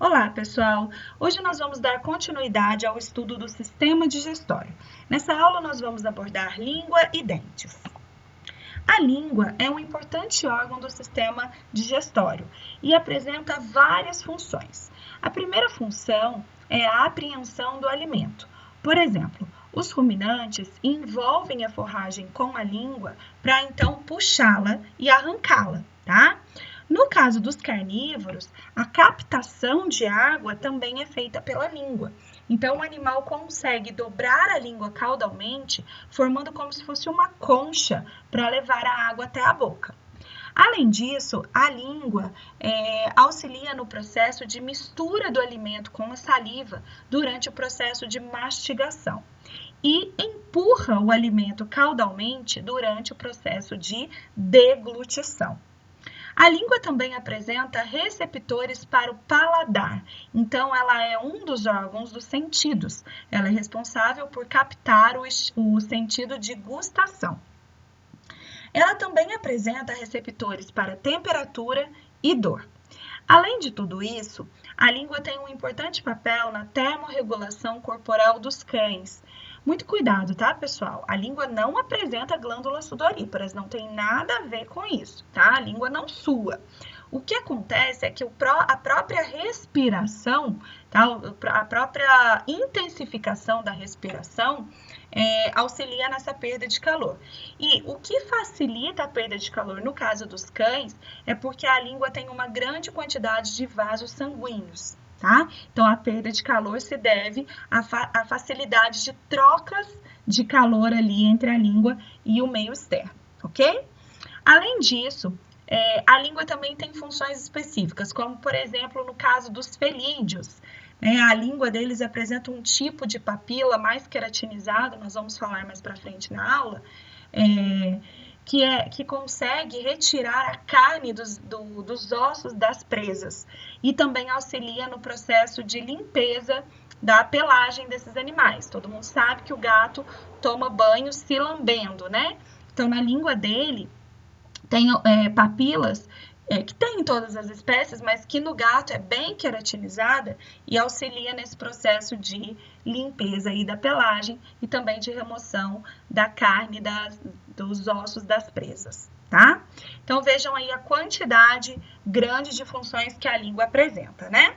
Olá, pessoal! Hoje nós vamos dar continuidade ao estudo do sistema digestório. Nessa aula nós vamos abordar língua e dentes. A língua é um importante órgão do sistema digestório e apresenta várias funções. A primeira função é a apreensão do alimento. Por exemplo, os ruminantes envolvem a forragem com a língua para então puxá-la e arrancá-la, tá? No caso dos carnívoros, a captação de água também é feita pela língua. Então, o animal consegue dobrar a língua caudalmente, formando como se fosse uma concha para levar a água até a boca. Além disso, a língua auxilia no processo de mistura do alimento com a saliva durante o processo de mastigação e empurra o alimento caudalmente durante o processo de deglutição. A língua também apresenta receptores para o paladar, então ela é um dos órgãos dos sentidos. Ela é responsável por captar o sentido de gustação. Ela também apresenta receptores para temperatura e dor. Além de tudo isso, a língua tem um importante papel na termorregulação corporal dos cães. Muito cuidado, tá, pessoal? A língua não apresenta glândulas sudoríparas, não tem nada a ver com isso, tá? A língua não sua. O que acontece é que a própria respiração, tá? A própria intensificação da respiração auxilia nessa perda de calor. E o que facilita a perda de calor no caso dos cães é porque a língua tem uma grande quantidade de vasos sanguíneos. Tá? Então, a perda de calor se deve à facilidade de trocas de calor ali entre a língua e o meio externo, ok? Além disso, a língua também tem funções específicas, como, por exemplo, no caso dos felídeos. A língua deles apresenta um tipo de papila mais queratinizado, nós vamos falar mais para frente na aula, que consegue retirar a carne dos ossos das presas e também auxilia no processo de limpeza da pelagem desses animais. Todo mundo sabe que o gato toma banho se lambendo, né? Então, na língua dele tem papilas que tem em todas as espécies, mas que no gato é bem queratinizada e auxilia nesse processo de limpeza aí da pelagem e também de remoção da carne dos ossos das presas, tá? Então, vejam aí a quantidade grande de funções que a língua apresenta, né?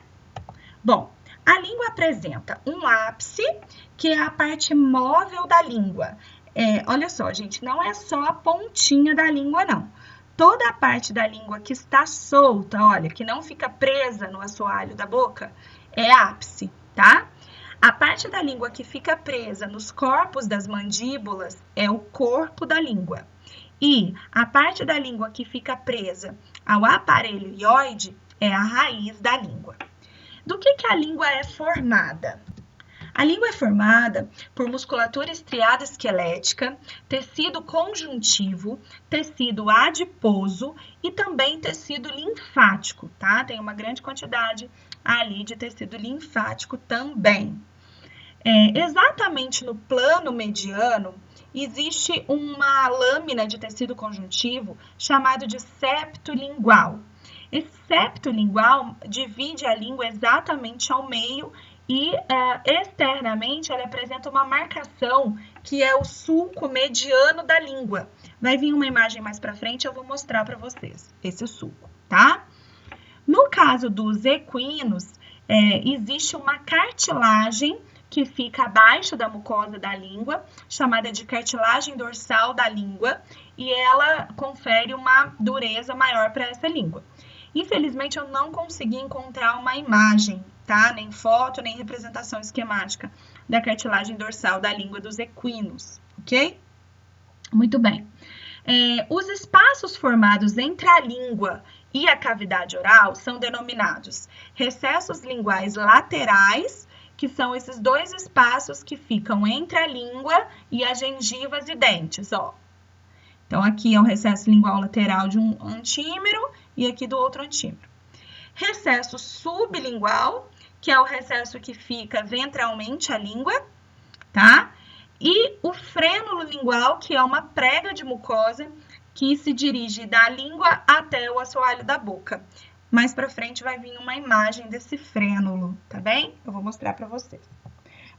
Bom, a língua apresenta um ápice, que é a parte móvel da língua. Olha só, gente, não é só a pontinha da língua, não. Toda a parte da língua que está solta, olha, que não fica presa no assoalho da boca, é ápice, tá? A parte da língua que fica presa nos corpos das mandíbulas é o corpo da língua. E a parte da língua que fica presa ao aparelho ióide é a raiz da língua. Do que a língua é formada? A língua é formada por musculatura estriada esquelética, tecido conjuntivo, tecido adiposo e também tecido linfático, tá? Tem uma grande quantidade ali de tecido linfático também. Exatamente no plano mediano, existe uma lâmina de tecido conjuntivo chamado de septo lingual. Esse septo lingual divide a língua exatamente ao meio e externamente ela apresenta uma marcação que é o sulco mediano da língua. Vai vir uma imagem mais para frente, eu vou mostrar para vocês esse sulco, tá? No caso dos equinos, existe uma cartilagem que fica abaixo da mucosa da língua, chamada de cartilagem dorsal da língua, e ela confere uma dureza maior para essa língua. Infelizmente, eu não consegui encontrar uma imagem, tá? Nem foto, nem representação esquemática da cartilagem dorsal da língua dos equinos, ok? Muito bem. Os espaços formados entre a língua e a cavidade oral são denominados recessos linguais laterais, que são esses dois espaços que ficam entre a língua e as gengivas e dentes, ó. Então, aqui é o recesso lingual lateral de um antímero e aqui do outro antímero. Recesso sublingual, que é o recesso que fica ventralmente a língua, tá? E o frênulo lingual, que é uma prega de mucosa que se dirige da língua até o assoalho da boca. mais pra frente vai vir uma imagem desse frênulo, tá bem? Eu vou mostrar pra vocês.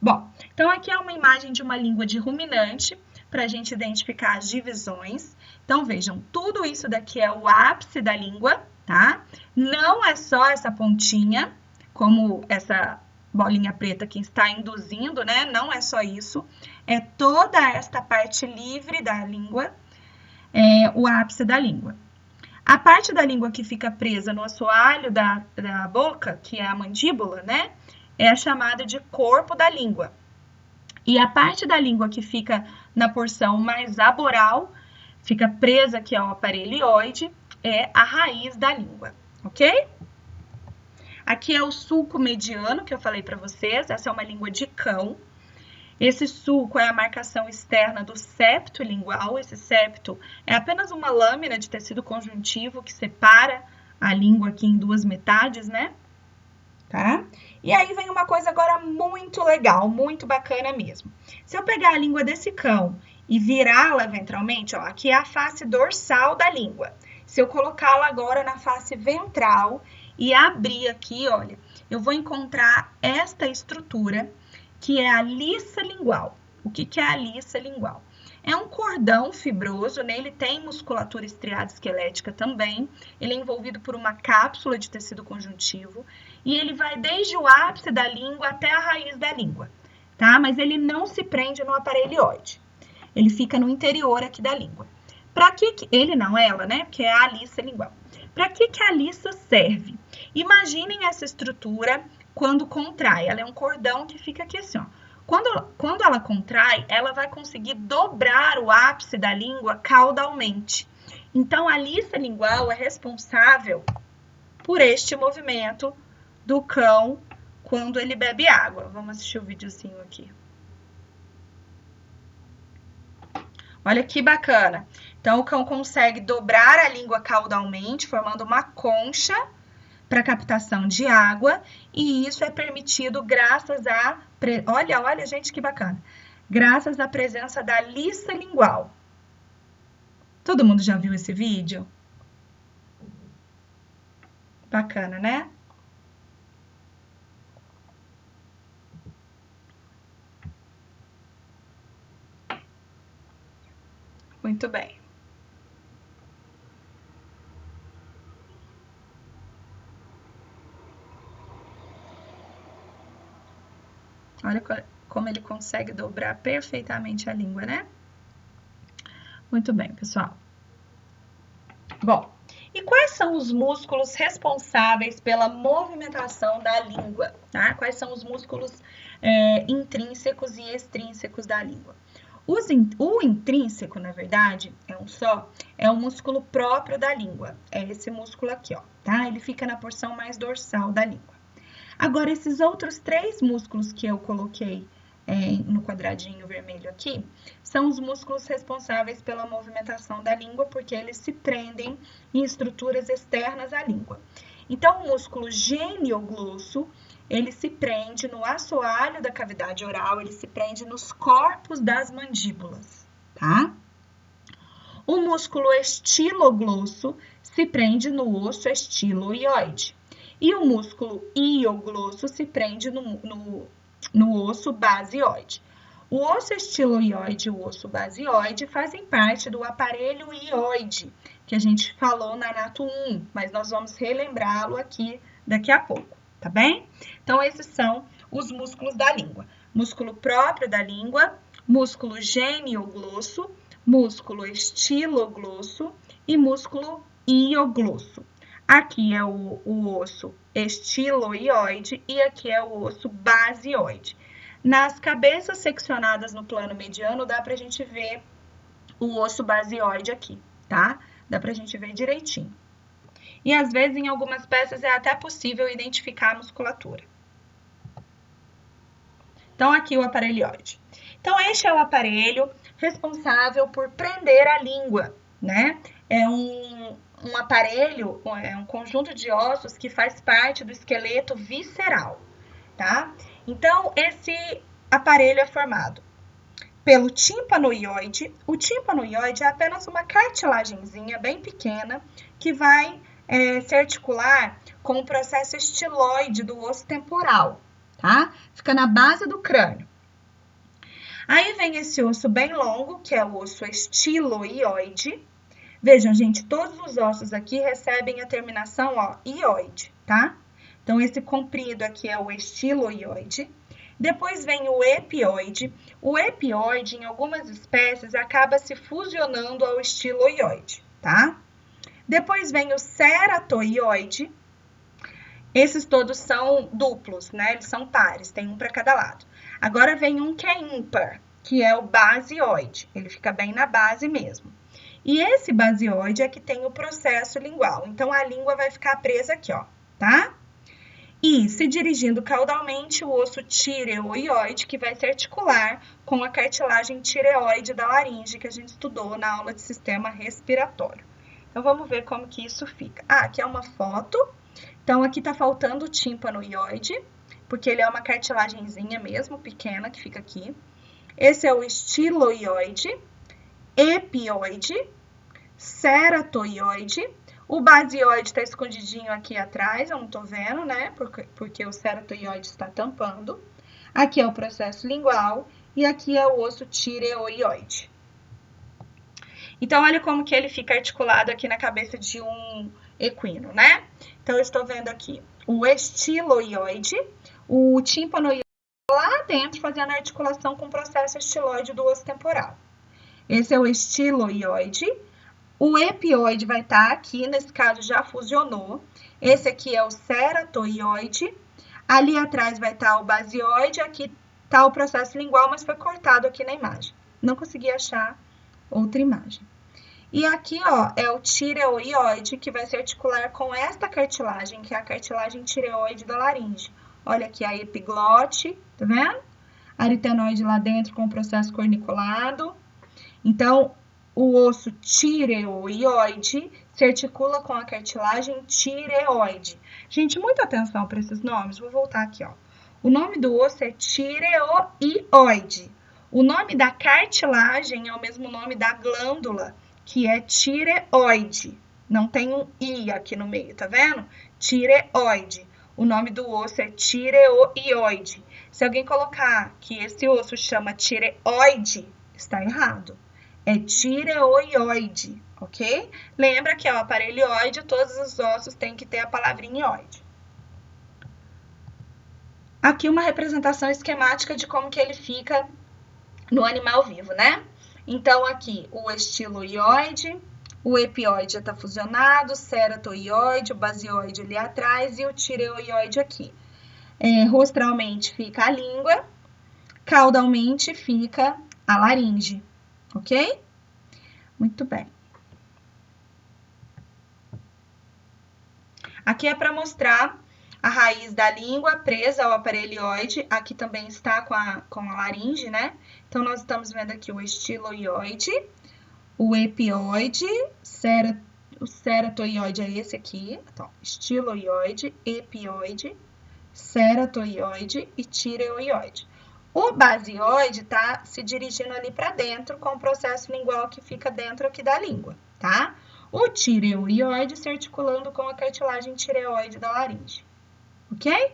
Bom, então aqui é uma imagem de uma língua de ruminante, para a gente identificar as divisões. Então, vejam, tudo isso daqui é o ápice da língua, tá? Não é só essa pontinha, como essa bolinha preta que está induzindo, né? Não é só isso. É toda esta parte livre da língua, o ápice da língua. A parte da língua que fica presa no assoalho da boca, que é a mandíbula, né? É chamada de corpo da língua. E a parte da língua que fica na porção mais aboral, fica presa aqui ao aparelho ilhoide, é a raiz da língua, ok? Aqui é o sulco mediano que eu falei para vocês, essa é uma língua de cão. Esse sulco é a marcação externa do septo lingual. Esse septo é apenas uma lâmina de tecido conjuntivo que separa a língua aqui em duas metades, né? Tá? E aí vem uma coisa agora muito legal, muito bacana mesmo. Se eu pegar a língua desse cão e virá-la ventralmente, ó, aqui é a face dorsal da língua. Se eu colocá-la agora na face ventral e abrir aqui, olha, eu vou encontrar esta estrutura, que é a liça lingual. O que é a liça lingual? É um cordão fibroso, nele tem musculatura estriada esquelética também. Ele é envolvido por uma cápsula de tecido conjuntivo e ele vai desde o ápice da língua até a raiz da língua, tá? Mas ele não se prende no aparelho ilhoide. Ele fica no interior aqui da língua. Para que ele não, ela, né? Porque é a liça lingual. Para que a liça serve? Imaginem essa estrutura quando contrai. Ela é um cordão que fica aqui assim, ó. Quando ela contrai, ela vai conseguir dobrar o ápice da língua caudalmente. Então, a liça lingual é responsável por este movimento do cão quando ele bebe água. Vamos assistir o videozinho aqui. Olha que bacana. Então, o cão consegue dobrar a língua caudalmente, formando uma concha para captação de água, e isso é permitido graças a... Olha, gente, que bacana. Graças à presença da liça lingual. Todo mundo já viu esse vídeo? Bacana, né? Muito bem. Olha como ele consegue dobrar perfeitamente a língua, né? Muito bem, pessoal. Bom, e quais são os músculos responsáveis pela movimentação da língua, tá? Quais são os músculos intrínsecos e extrínsecos da língua? O intrínseco, na verdade, é um músculo próprio da língua. É esse músculo aqui, ó, tá? Ele fica na porção mais dorsal da língua. Agora, esses outros 3 músculos que eu coloquei no quadradinho vermelho aqui, são os músculos responsáveis pela movimentação da língua, porque eles se prendem em estruturas externas à língua. Então, o músculo genioglosso, ele se prende no assoalho da cavidade oral, ele se prende nos corpos das mandíbulas, tá? O músculo estiloglosso se prende no osso estiloioide. E o músculo ioglosso se prende no osso basioide. O osso estiloioide e o osso basioide fazem parte do aparelho ióide, que a gente falou na Anato 1, mas nós vamos relembrá-lo aqui daqui a pouco, tá bem? Então, esses são os músculos da língua. Músculo próprio da língua, músculo genioglosso, músculo estiloglosso e músculo ioglosso. Aqui é o osso estiloioide e aqui é o osso basioide. Nas cabeças seccionadas no plano mediano, dá pra gente ver o osso basioide aqui, tá? Dá pra gente ver direitinho. E às vezes, em algumas peças, é até possível identificar a musculatura. Então, aqui o aparelho ilhoide. Então, este é o aparelho responsável por prender a língua, né? É um aparelho, é um conjunto de ossos que faz parte do esqueleto visceral, tá? Então, esse aparelho é formado pelo tímpano-ilhoide. O tímpano-ilhoide é apenas uma cartilagenzinha bem pequena que vai se articular com o processo estiloide do osso temporal, tá? Fica na base do crânio. Aí vem esse osso bem longo, que é o osso estiloioide. Vejam, gente, todos os ossos aqui recebem a terminação, ó, ioide, tá? Então, esse comprido aqui é o estiloioide. Depois vem o epioide. O epioide, em algumas espécies, acaba se fusionando ao estiloioide, tá? Depois vem o ceratoioide. Esses todos são duplos, né? Eles são pares, tem um para cada lado. Agora vem um que é ímpar, que é o basioide. Ele fica bem na base mesmo. E esse basioide é que tem o processo lingual. Então, a língua vai ficar presa aqui, ó, tá? E, se dirigindo caudalmente, o osso tireoioide, que vai se articular com a cartilagem tireoide da laringe, que a gente estudou na aula de sistema respiratório. Então, vamos ver como que isso fica. Ah, aqui é uma foto. Então, aqui tá faltando o tímpanoioide, porque ele é uma cartilagenzinha mesmo, pequena, que fica aqui. Esse é o estiloioide, epioide, ceratoioide. O basioide está escondidinho aqui atrás, eu não tô vendo, né? Porque o ceratoioide está tampando. Aqui é o processo lingual e aqui é o osso tireoioide. Então, olha como que ele fica articulado aqui na cabeça de um equino, né? Então, eu estou vendo aqui o estiloioide, o tímpanoioide lá dentro fazendo a articulação com o processo estiloide do osso temporal. Esse é o estiloioide. O epioide vai estar aqui, nesse caso já fusionou. Esse aqui é o ceratoioide. Ali atrás vai estar o basioide, aqui está o processo lingual, mas foi cortado aqui na imagem. Não consegui achar outra imagem. E aqui, ó, é o tireoioide, que vai se articular com esta cartilagem, que é a cartilagem tireoide da laringe. Olha aqui a epiglote, tá vendo? Aritenoide lá dentro com o processo corniculado. Então, o osso tireoioide se articula com a cartilagem tireoide. Gente, muita atenção para esses nomes. Vou voltar aqui, ó. O nome do osso é tireoioide. O nome da cartilagem é o mesmo nome da glândula, que é tireoide. Não tem um i aqui no meio, tá vendo? Tireoide. O nome do osso é tireoioide. Se alguém colocar que esse osso chama tireoide, está errado. É tireoioide, ok? Lembra que é o aparelho ioide, todos os ossos têm que ter a palavrinha ioide. Aqui uma representação esquemática de como que ele fica no animal vivo, né? Então, aqui o estiloioide, o epioide já está fusionado, o ceratoioide, o basioide ali atrás e o tireoioide aqui. Rostralmente fica a língua, caudalmente fica a laringe, ok? Muito bem. Aqui é para mostrar a raiz da língua presa ao aparelho ioide. Aqui também está com a laringe, né? Então, nós estamos vendo aqui o estiloioide, o epioide, o ceratoioide é esse aqui. Então, estiloioide, epioide, ceratoioide e tireoioide. O basioide tá se dirigindo ali para dentro com o processo lingual que fica dentro aqui da língua, tá? O tireoioide se articulando com a cartilagem tireoide da laringe, ok?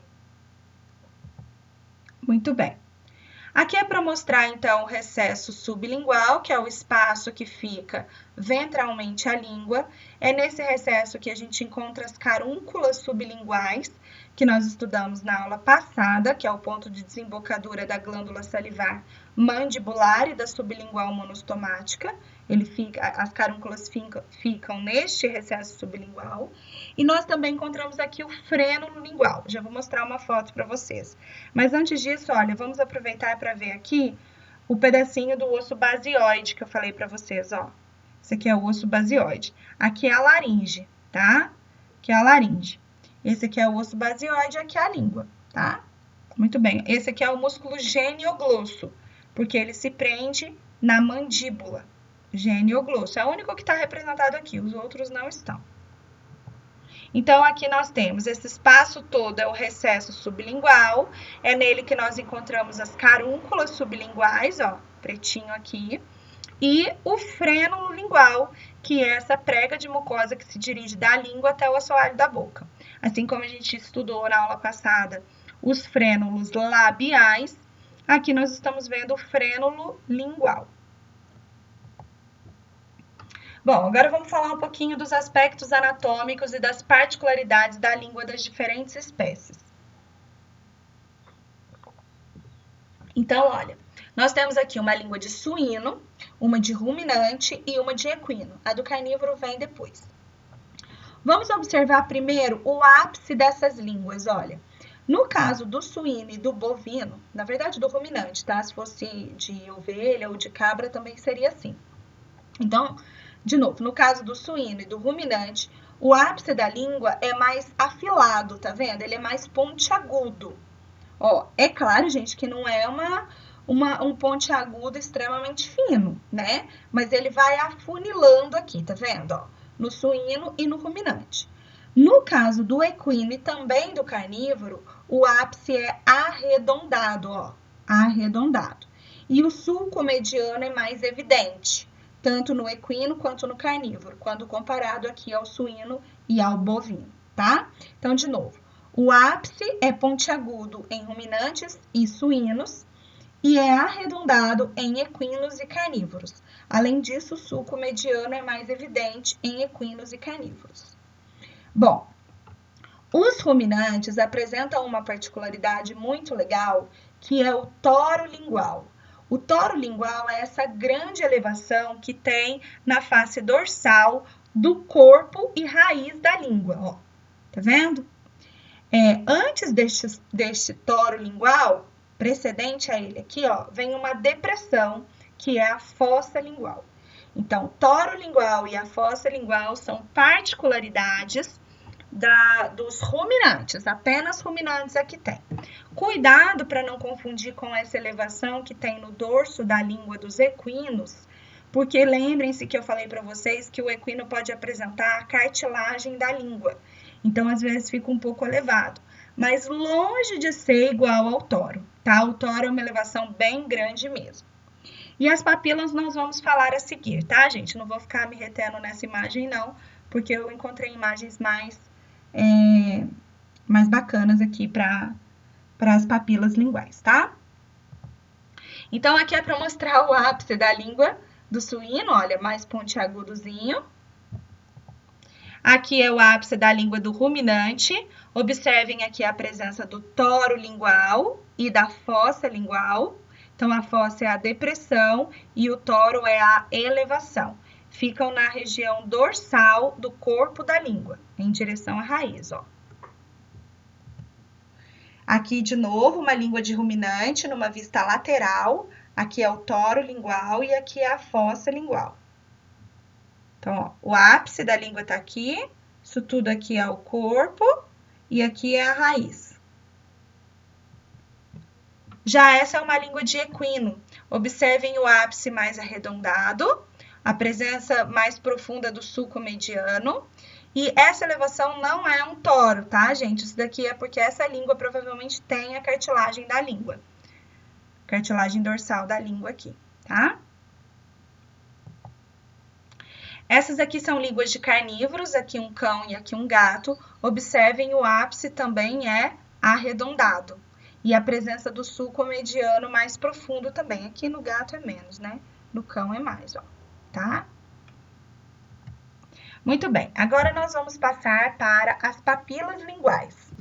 Muito bem. Aqui é para mostrar, então, o recesso sublingual, que é o espaço que fica ventralmente a língua. É nesse recesso que a gente encontra as carúnculas sublinguais, que nós estudamos na aula passada, que é o ponto de desembocadura da glândula salivar mandibular e da sublingual monostomática. As carúnculas ficam neste recesso sublingual. E nós também encontramos aqui o freno lingual. Já vou mostrar uma foto para vocês. Mas antes disso, olha, vamos aproveitar para ver aqui o pedacinho do osso basioide que eu falei para vocês, ó. Esse aqui é o osso basioide. Aqui é a laringe, tá? Aqui é a laringe. Esse aqui é o osso basioide, aqui é a língua, tá? Muito bem. Esse aqui é o músculo genioglosso, porque ele se prende na mandíbula. Genioglosso. É o único que está representado aqui, os outros não estão. Então, aqui nós temos esse espaço todo, é o recesso sublingual, é nele que nós encontramos as carúnculas sublinguais, ó, pretinho aqui, e o freno lingual, que é essa prega de mucosa que se dirige da língua até o assoalho da boca. Assim como a gente estudou na aula passada os frênulos labiais, aqui nós estamos vendo o frênulo lingual. Bom, agora vamos falar um pouquinho dos aspectos anatômicos e das particularidades da língua das diferentes espécies. Então, olha, nós temos aqui uma língua de suíno, uma de ruminante e uma de equino. A do carnívoro vem depois. Vamos observar primeiro o ápice dessas línguas, olha. No caso do suíno e do bovino, na verdade do ruminante, tá? Se fosse de ovelha ou de cabra também seria assim. Então, de novo, no caso do suíno e do ruminante, o ápice da língua é mais afilado, tá vendo? Ele é mais pontiagudo. Ó, é claro, gente, que não é um pontiagudo extremamente fino, né? Mas ele vai afunilando aqui, tá vendo? Ó, no suíno e no ruminante. No caso do equino e também do carnívoro, o ápice é arredondado, ó, arredondado. E o sulco mediano é mais evidente, tanto no equino quanto no carnívoro, quando comparado aqui ao suíno e ao bovino, tá? Então, de novo, o ápice é pontiagudo em ruminantes e suínos e é arredondado em equinos e carnívoros. Além disso, o sulco mediano é mais evidente em equinos e carnívoros. Bom, os ruminantes apresentam uma particularidade muito legal, que é o toro lingual. O toro lingual é essa grande elevação que tem na face dorsal do corpo e raiz da língua, ó. Tá vendo? Antes deste toro lingual, precedente a ele aqui, ó, vem uma depressão, que é a fossa lingual. Então, toro lingual e a fossa lingual são particularidades dos ruminantes, apenas ruminantes aqui tem. Cuidado para não confundir com essa elevação que tem no dorso da língua dos equinos, porque lembrem-se que eu falei para vocês que o equino pode apresentar a cartilagem da língua. Então, às vezes fica um pouco elevado, mas longe de ser igual ao toro, tá? O toro é uma elevação bem grande mesmo. E as papilas nós vamos falar a seguir, tá, gente? Não vou ficar me retendo nessa imagem, não, porque eu encontrei imagens mais bacanas aqui para as papilas linguais, tá? Então, aqui é para mostrar o ápice da língua do suíno, olha, mais pontiagudozinho. Aqui é o ápice da língua do ruminante. Observem aqui a presença do toro lingual e da fossa lingual. Então, a fossa é a depressão e o toro é a elevação. Ficam na região dorsal do corpo da língua, em direção à raiz, ó. Aqui, de novo, uma língua de ruminante numa vista lateral. Aqui é o toro lingual e aqui é a fossa lingual. Então, ó, o ápice da língua tá aqui, isso tudo aqui é o corpo e aqui é a raiz. Já essa é uma língua de equino. Observem o ápice mais arredondado, a presença mais profunda do sulco mediano. E essa elevação não é um toro, tá, gente? Isso daqui é porque essa língua provavelmente tem a cartilagem da língua. Cartilagem dorsal da língua aqui, tá? Essas aqui são línguas de carnívoros, aqui um cão e aqui um gato. Observem, o ápice também é arredondado. E a presença do sulco mediano mais profundo também. Aqui no gato é menos, né? No cão é mais, ó, tá? Muito bem, agora nós vamos passar para as papilas linguais.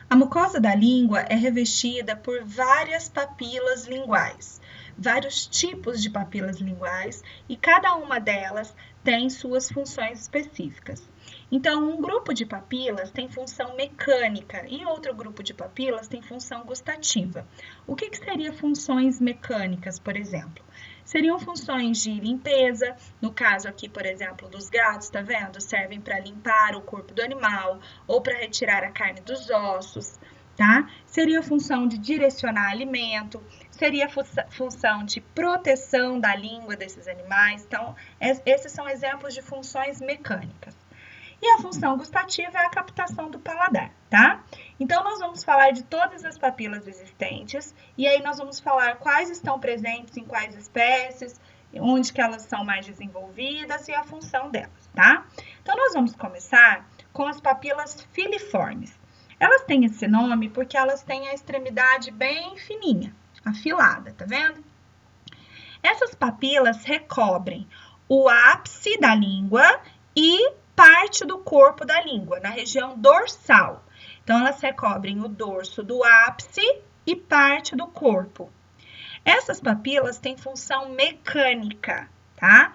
A mucosa da língua é revestida por várias papilas linguais, vários tipos de papilas linguais, e cada uma delas tem suas funções específicas. Então, um grupo de papilas tem função mecânica e outro grupo de papilas tem função gustativa. O que seria funções mecânicas, por exemplo? Seriam funções de limpeza, no caso aqui, por exemplo, dos gatos, tá vendo? Servem para limpar o corpo do animal ou para retirar a carne dos ossos, tá? Seria função de direcionar alimento, seria função de proteção da língua desses animais. Então, esses são exemplos de funções mecânicas. E a função gustativa é a captação do paladar, tá? Então, nós vamos falar de todas as papilas existentes e aí nós vamos falar quais estão presentes em quais espécies onde que elas são mais desenvolvidas e a função delas, tá? Então, nós vamos começar com as papilas filiformes. Elas têm esse nome porque elas têm a extremidade bem fininha, afilada, tá vendo? Essas papilas recobrem o ápice da língua e parte do corpo da língua, na região dorsal. Então, elas recobrem o dorso do ápice e parte do corpo. Essas papilas têm função mecânica, tá?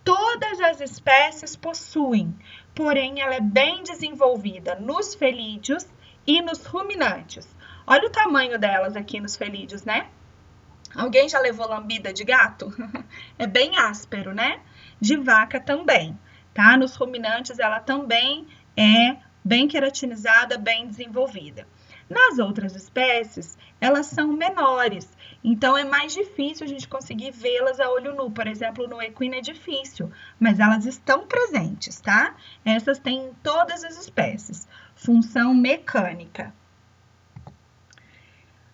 Todas as espécies possuem, porém ela é bem desenvolvida nos felídeos e nos ruminantes. Olha o tamanho delas aqui nos felídeos, né? Alguém já levou lambida de gato? É bem áspero, né? De vaca também, tá? Nos ruminantes ela também é bem queratinizada, bem desenvolvida. Nas outras espécies, elas são menores, então é mais difícil a gente conseguir vê-las a olho nu. Por exemplo, no equino é difícil, mas elas estão presentes, tá? Essas têm em todas as espécies. Função mecânica.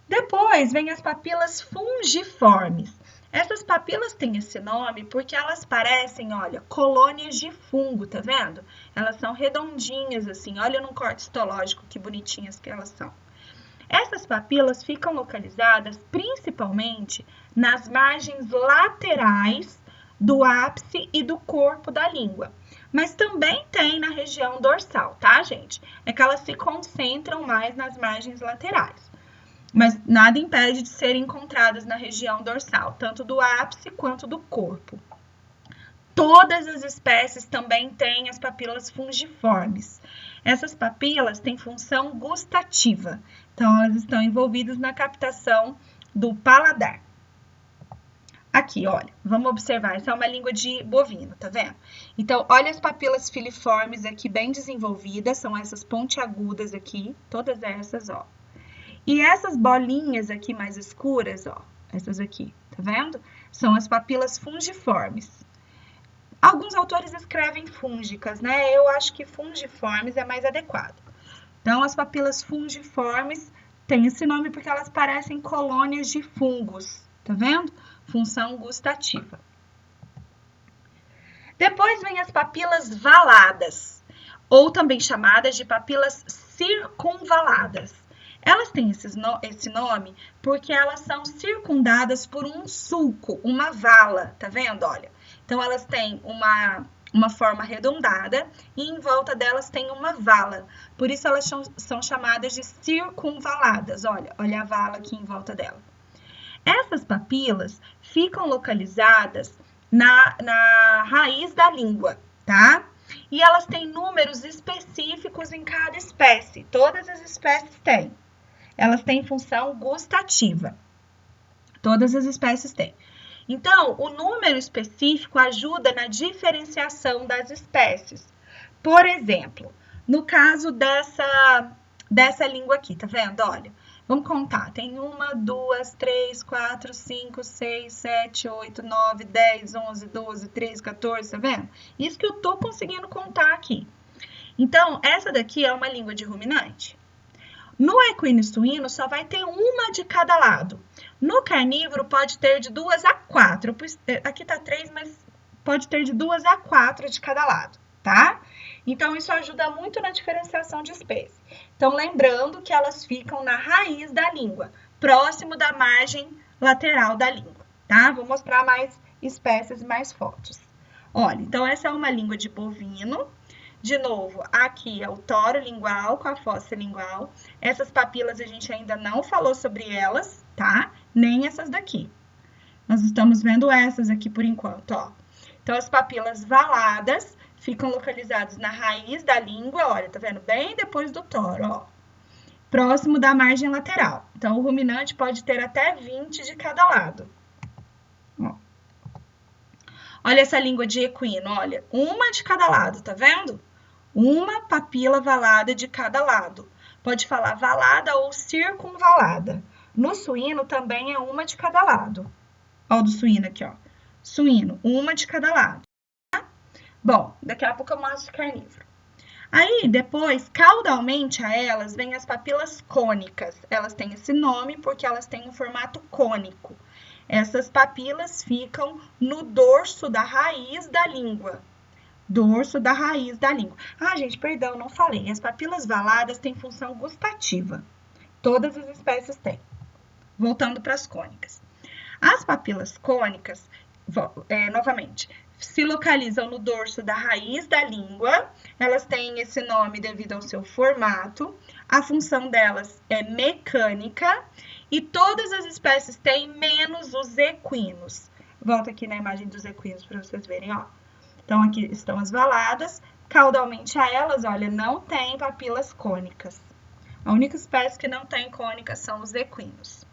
Depois vem as papilas fungiformes. Essas papilas têm esse nome porque elas parecem, olha, colônias de fungo, tá vendo? Elas são redondinhas assim, olha no corte histológico que bonitinhas que elas são. Essas papilas ficam localizadas principalmente nas margens laterais do ápice e do corpo da língua, mas também tem na região dorsal, tá, gente? É que elas se concentram mais nas margens laterais, mas nada impede de serem encontradas na região dorsal, tanto do ápice quanto do corpo. Todas as espécies também têm as papilas fungiformes. Essas papilas têm função gustativa, então elas estão envolvidas na captação do paladar. Aqui, olha, vamos observar, essa é uma língua de bovino, tá vendo? Então, olha as papilas filiformes aqui bem desenvolvidas, são essas pontiagudas aqui, todas essas, ó. E essas bolinhas aqui mais escuras, ó, essas aqui, tá vendo? São as papilas fungiformes. Alguns autores escrevem fúngicas, né? Eu acho que fungiformes é mais adequado. Então, as papilas fungiformes têm esse nome porque elas parecem colônias de fungos, tá vendo? Função gustativa. Depois vem as papilas valadas, ou também chamadas de papilas circunvaladas. Elas têm esse nome porque elas são circundadas por um sulco, uma vala, tá vendo? Olha, então elas têm uma forma arredondada e em volta delas tem uma vala. Por isso elas são chamadas de circunvaladas. Olha a vala aqui em volta dela. Essas papilas ficam localizadas na raiz da língua, tá? E elas têm números específicos em cada espécie. Todas as espécies têm. Elas têm função gustativa. Todas as espécies têm. Então, o número específico ajuda na diferenciação das espécies. Por exemplo, no caso dessa língua aqui, tá vendo? Olha, vamos contar. Tem 1, 2, 3, 4, 5, 6, 7, 8, 9, 10, 11, 12, 13, 14, tá vendo? Isso que eu tô conseguindo contar aqui. Então, essa daqui é uma língua de ruminante. No equino suíno, só vai ter uma de cada lado. No carnívoro, pode ter de 2 a 4. Aqui tá 3, mas pode ter de 2 a 4 de cada lado, tá? Então, isso ajuda muito na diferenciação de espécie. Então, lembrando que elas ficam na raiz da língua, próximo da margem lateral da língua, tá? Vou mostrar mais espécies, mais fotos. Olha, então essa é uma língua de bovino. De novo, aqui é o toro lingual com a fossa lingual. Essas papilas a gente ainda não falou sobre elas, tá? Nem essas daqui. Nós estamos vendo essas aqui por enquanto, ó. Então, as papilas valadas ficam localizadas na raiz da língua, olha, tá vendo? Bem depois do toro, ó. Próximo da margem lateral. Então, o ruminante pode ter até 20 de cada lado. Ó. Olha essa língua de equino, olha. Uma de cada lado, tá vendo? Uma papila valada de cada lado. Pode falar valada ou circunvalada. No suíno também é uma de cada lado. Ó, o do suíno aqui, ó. Suíno, uma de cada lado. Tá? Bom, daqui a pouco eu mostro o carnívoro. Aí, depois, caudalmente a elas, vem as papilas cônicas. Elas têm esse nome porque elas têm um formato cônico. Essas papilas ficam no dorso da raiz da língua. Dorso da raiz da língua. Ah, gente, perdão, não falei. As papilas valadas têm função gustativa. Todas as espécies têm. Voltando para as cônicas. As papilas cônicas, novamente, se localizam no dorso da raiz da língua. Elas têm esse nome devido ao seu formato. A função delas é mecânica e todas as espécies têm, menos os equinos. Volta aqui na imagem dos equinos para vocês verem, ó. Então, aqui estão as valadas. Caudalmente a elas, olha, não tem papilas cônicas. A única espécie que não tem cônicas são os equinos,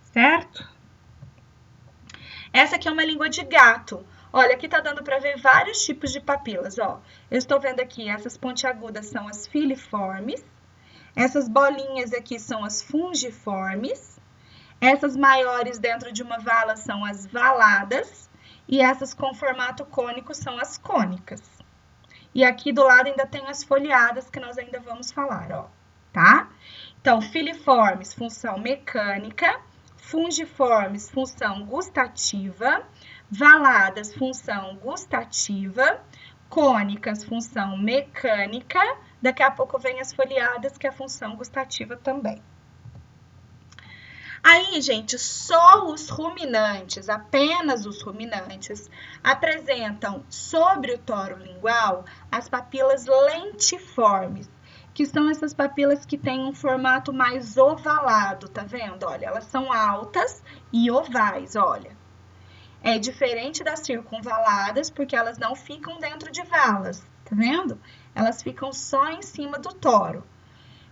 certo? Essa aqui é uma língua de gato. Olha, aqui tá dando para ver vários tipos de papilas, ó. Eu estou vendo aqui, essas pontiagudas são as filiformes. Essas bolinhas aqui são as fungiformes. Essas maiores dentro de uma vala são as valadas. E essas com formato cônico são as cônicas. E aqui do lado ainda tem as foliadas, que nós ainda vamos falar, ó, tá? Então, filiformes, função mecânica. Fungiformes, função gustativa. Valadas, função gustativa. Cônicas, função mecânica. Daqui a pouco vem as foliadas, que é a função gustativa também. Aí, gente, só os ruminantes, apenas os ruminantes, apresentam sobre o toro lingual as papilas lentiformes, que são essas papilas que têm um formato mais ovalado, tá vendo? Olha, elas são altas e ovais, olha. É diferente das circunvaladas, porque elas não ficam dentro de valas, tá vendo? Elas ficam só em cima do toro.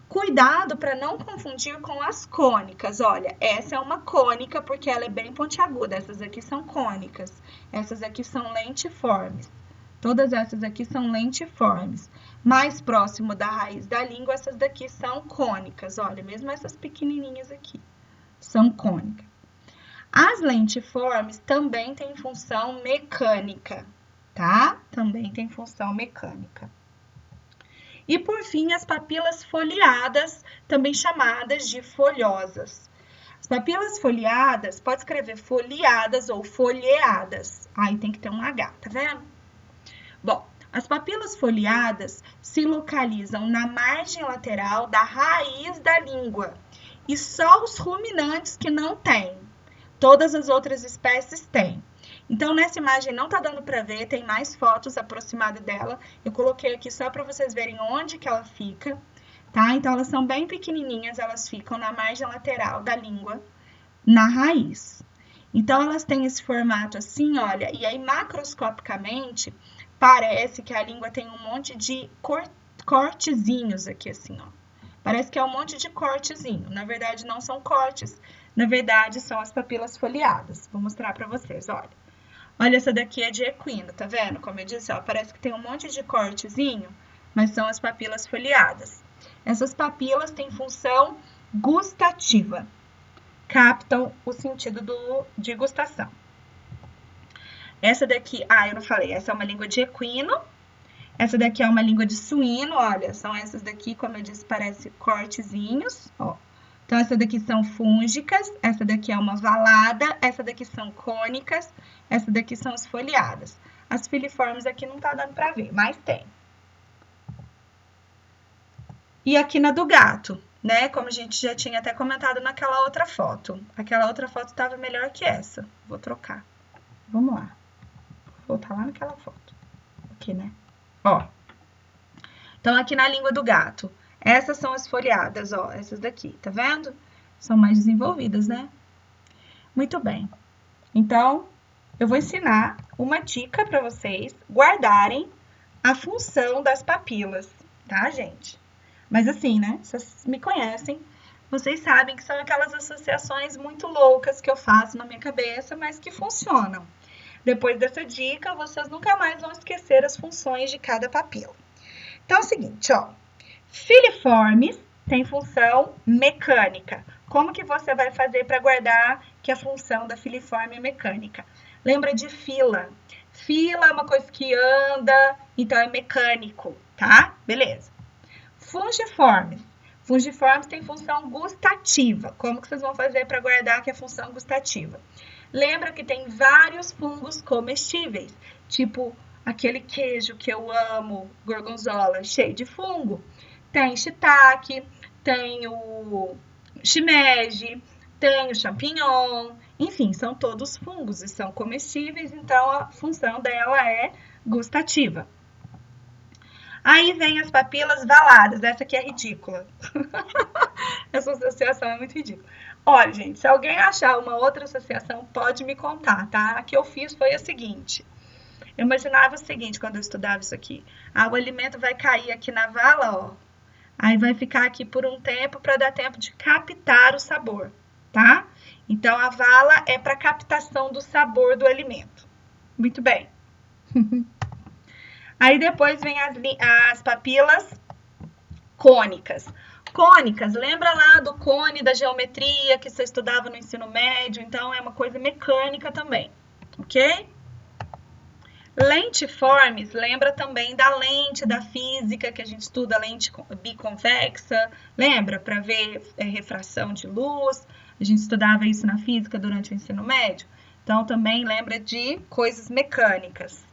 Cuidado para não confundir com as cônicas. Olha, essa é uma cônica porque ela é bem pontiaguda. Essas aqui são cônicas. Essas aqui são lentiformes. Todas essas aqui são lentiformes. Mais próximo da raiz da língua, essas daqui são cônicas. Olha, mesmo essas pequenininhas aqui são cônicas. As lentiformes também têm função mecânica, tá? Também tem função mecânica. E, por fim, as papilas foliadas, também chamadas de folhosas. As papilas foliadas, pode escrever foliadas ou folheadas. Aí tem que ter um H, tá vendo? Bom, as papilas foliadas se localizam na margem lateral da raiz da língua. E só os ruminantes que não têm. Todas as outras espécies têm. Então, nessa imagem não tá dando para ver, tem mais fotos aproximadas dela. Eu coloquei aqui só para vocês verem onde que ela fica, tá? Então, elas são bem pequenininhas, elas ficam na margem lateral da língua, na raiz. Então, elas têm esse formato assim, olha, e aí macroscopicamente parece que a língua tem um monte de cortezinhos aqui, assim, ó. Parece que é um monte de cortezinho. Na verdade, não são cortes, na verdade, são as papilas foliadas. Vou mostrar para vocês, olha. Olha, essa daqui é de equino, tá vendo? Como eu disse, ó, parece que tem um monte de cortezinho, mas são as papilas foliadas. Essas papilas têm função gustativa, captam o sentido de gustação. Essa daqui, eu não falei, essa é uma língua de equino, essa daqui é uma língua de suíno, olha, são essas daqui, como eu disse, parece cortezinhos, ó. Então, essa daqui são fúngicas, essa daqui é uma valada, essa daqui são cônicas, essa daqui são as foliadas. As filiformes aqui não tá dando para ver, mas tem. E aqui na do gato, né? Como a gente já tinha até comentado naquela outra foto. Aquela outra foto estava melhor que essa. Vou trocar. Vamos lá. Vou voltar lá naquela foto. Aqui, né? Ó. Então, aqui na língua do gato. Essas são as foliadas, ó, essas daqui, tá vendo? São mais desenvolvidas, né? Muito bem. Então, eu vou ensinar uma dica para vocês guardarem a função das papilas, tá, gente? Mas assim, né? Vocês me conhecem, vocês sabem que são aquelas associações muito loucas que eu faço na minha cabeça, mas que funcionam. Depois dessa dica, vocês nunca mais vão esquecer as funções de cada papila. Então, é o seguinte, ó. Filiformes tem função mecânica. Como que você vai fazer para guardar que a função da filiforme é mecânica? Lembra de fila. Fila é uma coisa que anda, então é mecânico, tá? Beleza. Fungiformes. Fungiformes tem função gustativa. Como que vocês vão fazer para guardar que é função gustativa? Lembra que tem vários fungos comestíveis, tipo aquele queijo que eu amo, gorgonzola, cheio de fungo. Tem shiitake, tem o shimeji, tem o champignon, enfim, são todos fungos e são comestíveis, então a função dela é gustativa. Aí vem as papilas valadas, essa aqui é ridícula. Essa associação é muito ridícula. Olha, gente, se alguém achar uma outra associação, pode me contar, tá? A que eu fiz foi a seguinte. Eu imaginava o seguinte quando eu estudava isso aqui. O alimento vai cair aqui na vala, ó. Aí vai ficar aqui por um tempo para dar tempo de captar o sabor, tá? Então, a vala é para captação do sabor do alimento. Muito bem. Aí depois vem as papilas cônicas. Cônicas, lembra lá do cone da geometria que você estudava no ensino médio? Então, é uma coisa mecânica também, ok? Lentiformes, lembra também da lente da física, que a gente estuda a lente biconvexa, lembra? Para ver refração de luz, a gente estudava isso na física durante o ensino médio. Então, também lembra de coisas mecânicas.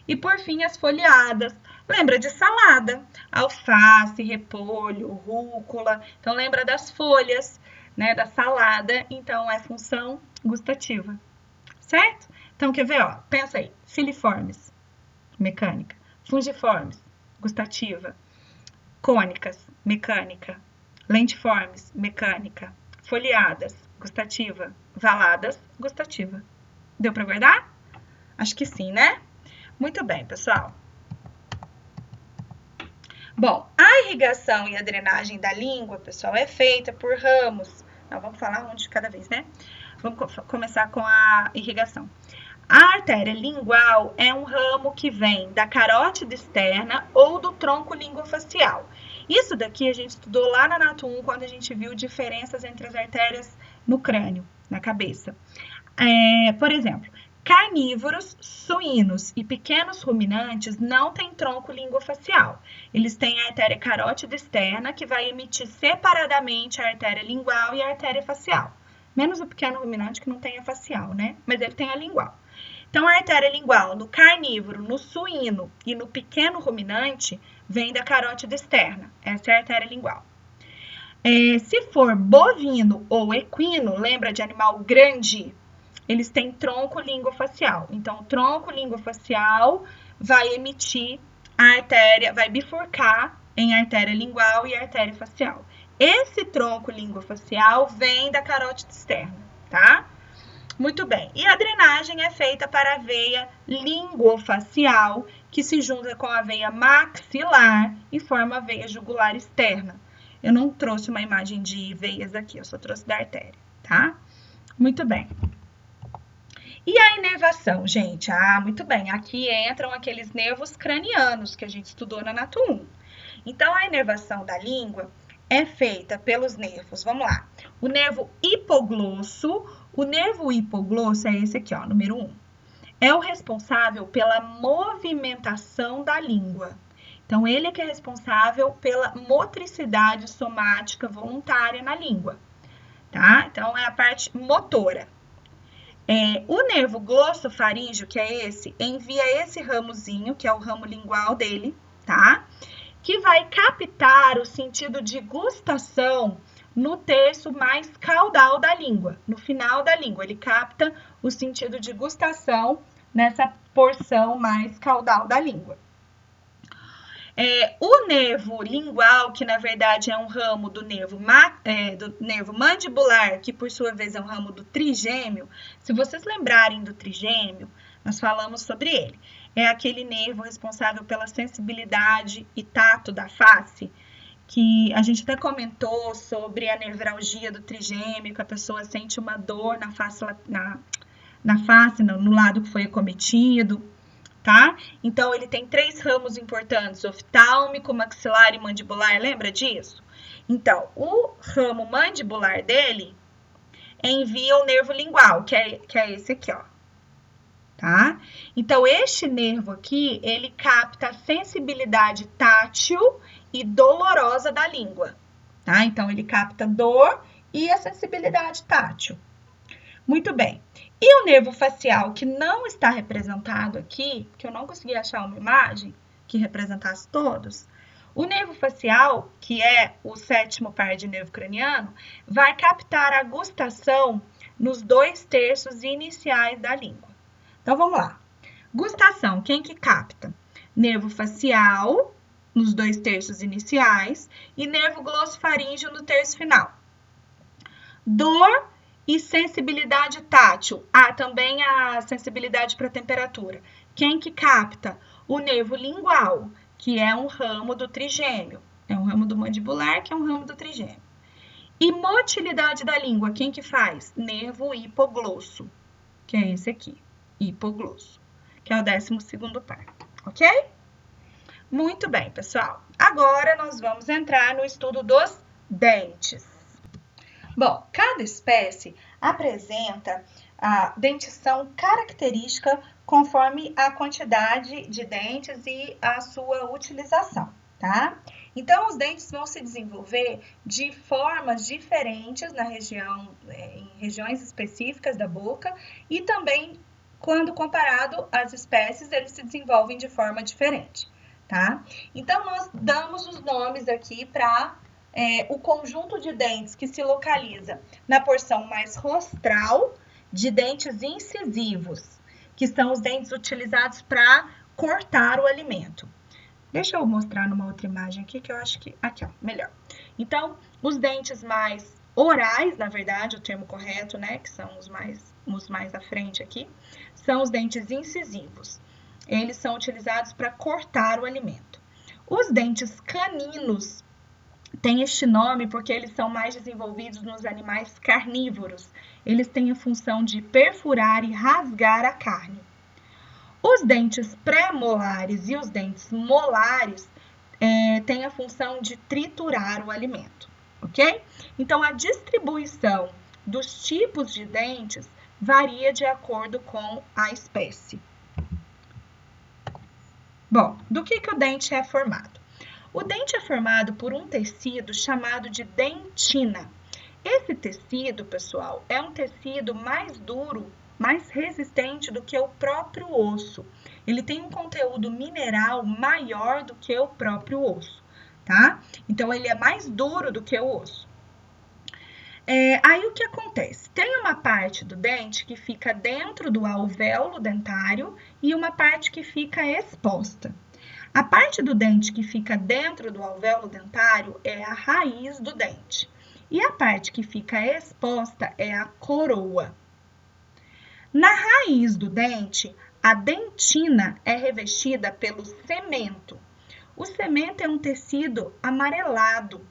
E, por fim, as folheadas. Lembra de salada, alface, repolho, rúcula. Então, lembra das folhas, né, da salada. Então, é função gustativa, certo? Então, quer ver, ó? Pensa aí. Filiformes, mecânica. Fungiformes, gustativa. Cônicas, mecânica. Lentiformes, mecânica. Folheadas, gustativa. Valadas, gustativa. Deu para guardar? Acho que sim, né? Muito bem, pessoal. Bom, a irrigação e a drenagem da língua, pessoal, é feita por ramos. Nós vamos falar um de cada vez, né? Vamos começar com a irrigação. A artéria lingual é um ramo que vem da carótida externa ou do tronco linguofacial. Isso daqui a gente estudou lá na Nato 1, quando a gente viu diferenças entre as artérias no crânio, na cabeça. Por exemplo, carnívoros, suínos e pequenos ruminantes não têm tronco linguofacial. Eles têm a artéria carótida externa, que vai emitir separadamente a artéria lingual e a artéria facial. Menos o pequeno ruminante, que não tem a facial, né? Mas ele tem a lingual. Então, a artéria lingual no carnívoro, no suíno e no pequeno ruminante vem da carótida externa. Essa é a artéria lingual. Se for bovino ou equino, lembra de animal grande? Eles têm tronco linguofacial. Então, o tronco linguofacial vai emitir a artéria, vai bifurcar em artéria lingual e artéria facial. Esse tronco linguofacial vem da carótida externa, tá? Muito bem. E a drenagem é feita para a veia linguofacial, que se junta com a veia maxilar e forma a veia jugular externa. Eu não trouxe uma imagem de veias aqui, eu só trouxe da artéria, tá? Muito bem. E a inervação, gente? Muito bem. Aqui entram aqueles nervos cranianos que a gente estudou na Nato 1. Então, a inervação da língua é feita pelos nervos. Vamos lá. O nervo hipoglosso. O nervo hipoglosso é esse aqui, ó, número 1. É o responsável pela movimentação da língua. Então, ele é que é responsável pela motricidade somática voluntária na língua, tá? Então, é a parte motora. O nervo glossofaríngeo, que é esse, envia esse ramozinho, que é o ramo lingual dele, tá? Que vai captar o sentido de gustação no terço mais caudal da língua, no final da língua. Ele capta o sentido de gustação nessa porção mais caudal da língua. O nervo lingual, que na verdade é um ramo do nervo mandibular, que por sua vez é um ramo do trigêmeo, se vocês lembrarem do trigêmeo, nós falamos sobre ele. É aquele nervo responsável pela sensibilidade e tato da face, que a gente até comentou sobre a nevralgia do trigêmeo, que a pessoa sente uma dor na face, no lado que foi acometido, tá? Então, ele tem 3 ramos importantes, oftálmico, maxilar e mandibular, lembra disso? Então, o ramo mandibular dele envia o nervo lingual, que é esse aqui, ó. Tá? Então, este nervo aqui, ele capta a sensibilidade tátil e dolorosa da língua, tá? Então, ele capta dor e a sensibilidade tátil. Muito bem. E o nervo facial que não está representado aqui, que eu não consegui achar uma imagem que representasse todos, o nervo facial, que é o 7º par de nervo craniano, vai captar a gustação nos 2/3 iniciais da língua. Então, vamos lá. Gustação, quem que capta? Nervo facial, nos 2/3 iniciais, e nervo glossofaríngeo no terço final. Dor e sensibilidade tátil. Também a sensibilidade para temperatura. Quem que capta? O nervo lingual, que é um ramo do trigêmeo. É um ramo do mandibular, que é um ramo do trigêmeo. E motilidade da língua, quem que faz? Nervo hipoglosso, que é esse aqui, hipoglosso, que é o 12º par, ok? Muito bem, pessoal. Agora nós vamos entrar no estudo dos dentes. Bom, cada espécie apresenta a dentição característica conforme a quantidade de dentes e a sua utilização, tá? Então, os dentes vão se desenvolver de formas diferentes em regiões específicas da boca e também, quando comparado às espécies, eles se desenvolvem de forma diferente, tá? Então, nós damos os nomes aqui para o conjunto de dentes que se localiza na porção mais rostral de dentes incisivos, que são os dentes utilizados para cortar o alimento. Deixa eu mostrar numa outra imagem aqui, que eu acho que... Aqui, ó, melhor. Então, os dentes mais orais, na verdade, o termo correto, né, que são os mais à frente aqui, são os dentes incisivos. Eles são utilizados para cortar o alimento. Os dentes caninos têm este nome porque eles são mais desenvolvidos nos animais carnívoros. Eles têm a função de perfurar e rasgar a carne. Os dentes pré-molares e os dentes molares têm a função de triturar o alimento, ok? Então, a distribuição dos tipos de dentes varia de acordo com a espécie. Bom, do que o dente é formado? O dente é formado por um tecido chamado de dentina. Esse tecido, pessoal, é um tecido mais duro, mais resistente do que o próprio osso. Ele tem um conteúdo mineral maior do que o próprio osso, tá? Então, ele é mais duro do que o osso. Aí, o que acontece? Tem uma parte do dente que fica dentro do alvéolo dentário e uma parte que fica exposta. A parte do dente que fica dentro do alvéolo dentário é a raiz do dente. E a parte que fica exposta é a coroa. Na raiz do dente, a dentina é revestida pelo cemento. O cemento é um tecido amarelado,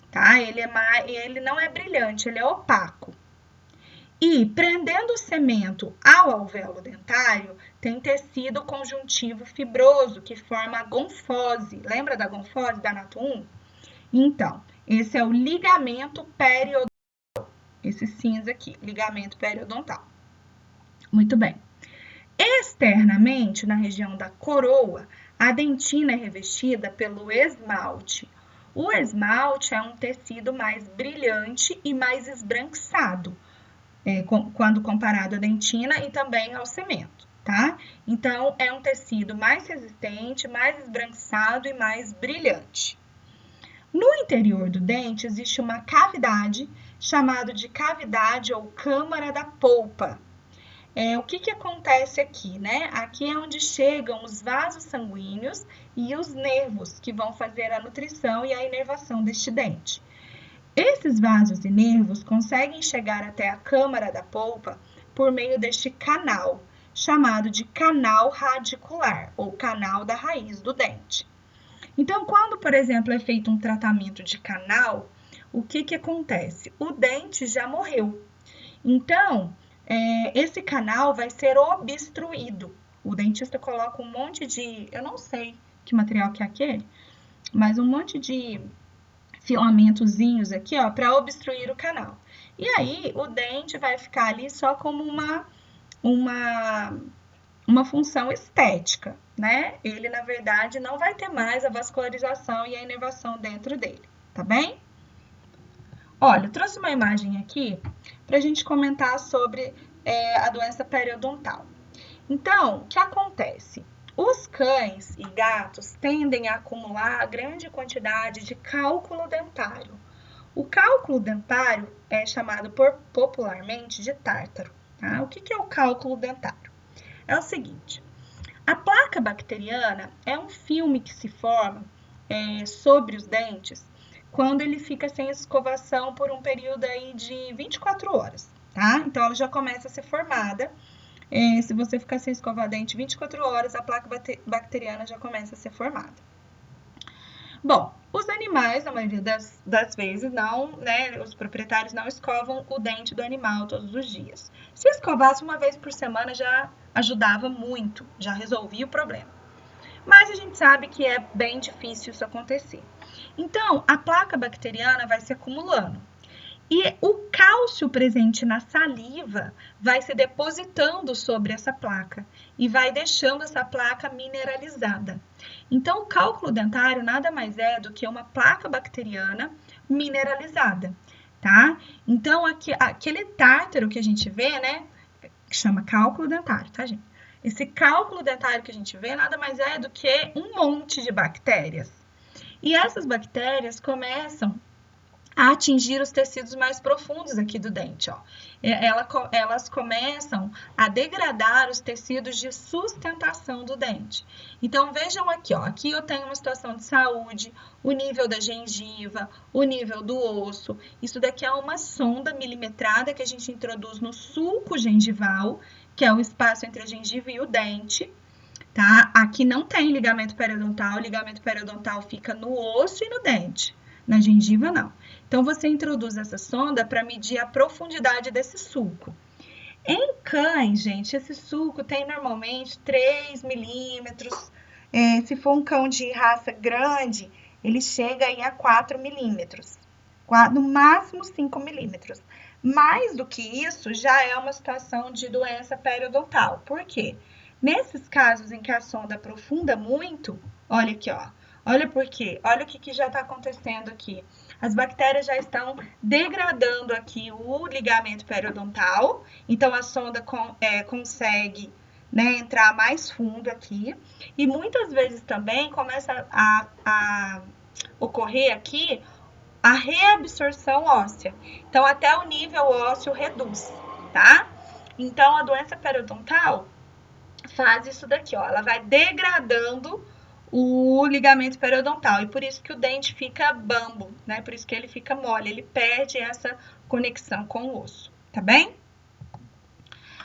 tá? Ele não é brilhante, ele é opaco. E, prendendo o cemento ao alvéolo dentário, tem tecido conjuntivo fibroso, que forma a gonfose. Lembra da gonfose da Nato 1? Então, esse é o ligamento periodontal. Esse cinza aqui, ligamento periodontal. Muito bem. Externamente, na região da coroa, a dentina é revestida pelo esmalte. O esmalte é um tecido mais brilhante e mais esbranquiçado, quando comparado à dentina e também ao cemento, tá? Então, é um tecido mais resistente, mais esbranquiçado e mais brilhante. No interior do dente existe uma cavidade chamada de cavidade ou câmara da polpa. O que acontece aqui, né? Aqui é onde chegam os vasos sanguíneos e os nervos que vão fazer a nutrição e a inervação deste dente. Esses vasos e nervos conseguem chegar até a câmara da polpa por meio deste canal, chamado de canal radicular, ou canal da raiz do dente. Então, quando, por exemplo, é feito um tratamento de canal, o que acontece? O dente já morreu. Então, esse canal vai ser obstruído. O dentista coloca um monte de, eu não sei que material que é aquele, mas um monte de filamentozinhos aqui, ó, para obstruir o canal. E aí, o dente vai ficar ali só como uma função estética, né? Ele, na verdade, não vai ter mais a vascularização e a inervação dentro dele, tá bem? Olha, eu trouxe uma imagem aqui para a gente comentar sobre a doença periodontal. Então, o que acontece? Os cães e gatos tendem a acumular grande quantidade de cálculo dentário. O cálculo dentário é chamado popularmente de tártaro. Tá? O que é o cálculo dentário? É o seguinte, a placa bacteriana é um filme que se forma sobre os dentes quando ele fica sem escovação por um período aí de 24 horas, tá? Então, ela já começa a ser formada. Se você ficar sem escovar dente 24 horas, a placa bacteriana já começa a ser formada. Bom, os animais, na maioria das vezes, não, né, os proprietários não escovam o dente do animal todos os dias. Se escovasse uma vez por semana, já ajudava muito, já resolvia o problema. Mas a gente sabe que é bem difícil isso acontecer. Então, a placa bacteriana vai se acumulando. E o cálcio presente na saliva vai se depositando sobre essa placa e vai deixando essa placa mineralizada. Então, o cálculo dentário nada mais é do que uma placa bacteriana mineralizada, tá? Então, aquele tártaro que a gente vê, né, que chama cálculo dentário, tá, gente? Esse cálculo dentário que a gente vê nada mais é do que um monte de bactérias. E essas bactérias começam a atingir os tecidos mais profundos aqui do dente, ó. Elas começam a degradar os tecidos de sustentação do dente. Então, vejam aqui, ó. Aqui eu tenho uma situação de saúde, o nível da gengiva, o nível do osso. Isso daqui é uma sonda milimetrada que a gente introduz no sulco gengival, que é o espaço entre a gengiva e o dente. Tá? Aqui não tem ligamento periodontal, o ligamento periodontal fica no osso e no dente. Na gengiva, não. Então, você introduz essa sonda para medir a profundidade desse sulco. Em cães, gente, esse sulco tem normalmente 3 milímetros. Se for um cão de raça grande, ele chega aí a 4 milímetros. No máximo 5 milímetros. Mais do que isso, já é uma situação de doença periodontal. Por quê? Nesses casos em que a sonda aprofunda muito, olha aqui, ó. Olha por quê? Olha o que já está acontecendo aqui. As bactérias já estão degradando aqui o ligamento periodontal. Então, a sonda consegue, né, entrar mais fundo aqui. E muitas vezes também começa a ocorrer aqui a reabsorção óssea. Então, até o nível ósseo reduz, tá? Então, a doença periodontal faz isso daqui, ó. Ela vai degradando o ligamento periodontal, e por isso que o dente fica bambo, né? Por isso que ele fica mole, ele perde essa conexão com o osso, tá bem?